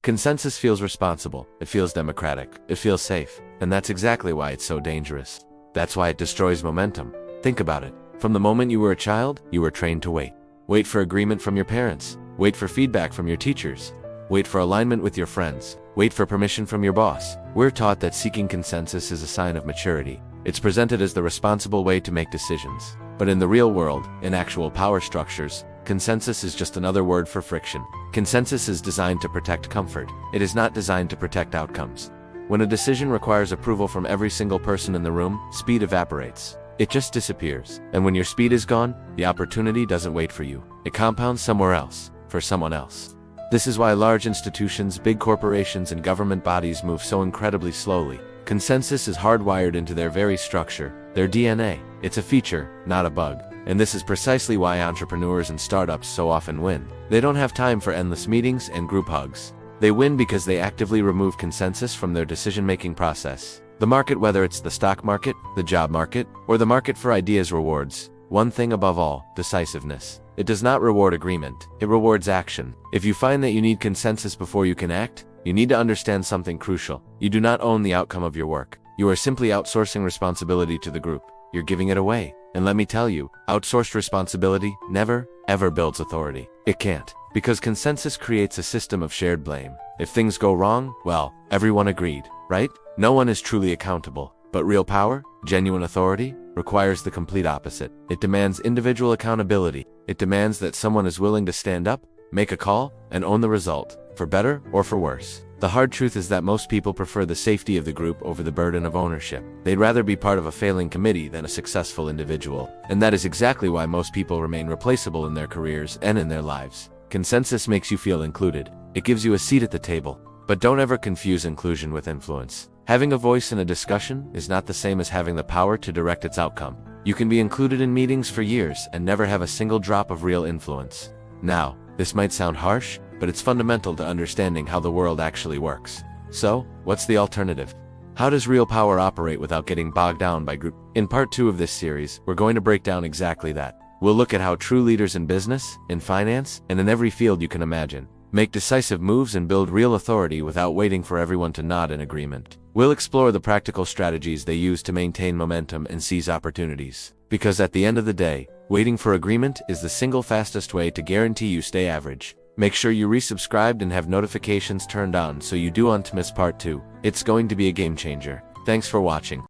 Consensus feels responsible, it feels democratic, it feels safe, and that's exactly why it's so dangerous. That's why it destroys momentum. Think about it. From the moment you were a child, you were trained to wait. Wait for agreement from your parents. Wait for feedback from your teachers. Wait for alignment with your friends. Wait for permission from your boss. We're taught that seeking consensus is a sign of maturity. It's presented as the responsible way to make decisions. But in the real world, in actual power structures, consensus is just another word for friction. Consensus is designed to protect comfort. It is not designed to protect outcomes. When a decision requires approval from every single person in the room, speed evaporates. It just disappears. And when your speed is gone, the opportunity doesn't wait for you. It compounds somewhere else, for someone else. This is why large institutions, big corporations, and government bodies move so incredibly slowly. Consensus is hardwired into their very structure, their DNA. It's a feature, not a bug. And this is precisely why entrepreneurs and startups so often win. They don't have time for endless meetings and group hugs. They win because they actively remove consensus from their decision-making process. The market, whether it's the stock market, the job market, or the market for ideas, rewards one thing above all: decisiveness. It does not reward agreement, it rewards action. If you find that you need consensus before you can act, you need to understand something crucial. You do not own the outcome of your work. You are simply outsourcing responsibility to the group. You're giving it away. And let me tell you, outsourced responsibility never, ever builds authority. It can't. Because consensus creates a system of shared blame. If things go wrong, well, everyone agreed, right? No one is truly accountable. But real power, genuine authority, requires the complete opposite. It demands individual accountability. It demands that someone is willing to stand up, make a call, and own the result, for better or for worse. The hard truth is that most people prefer the safety of the group over the burden of ownership. They'd rather be part of a failing committee than a successful individual. And that is exactly why most people remain replaceable in their careers and in their lives. Consensus makes you feel included. It gives you a seat at the table. But don't ever confuse inclusion with influence. Having a voice in a discussion is not the same as having the power to direct its outcome. You can be included in meetings for years and never have a single drop of real influence. Now, this might sound harsh, but it's fundamental to understanding how the world actually works. So, what's the alternative? How does real power operate without getting bogged down by group? In part 2 of this series, we're going to break down exactly that. We'll look at how true leaders in business, in finance, and in every field you can imagine make decisive moves and build real authority without waiting for everyone to nod in agreement. We'll explore the practical strategies they use to maintain momentum and seize opportunities. Because at the end of the day, waiting for agreement is the single fastest way to guarantee you stay average. Make sure you resubscribed and have notifications turned on so you don't miss part 2. It's going to be a game changer. Thanks for watching.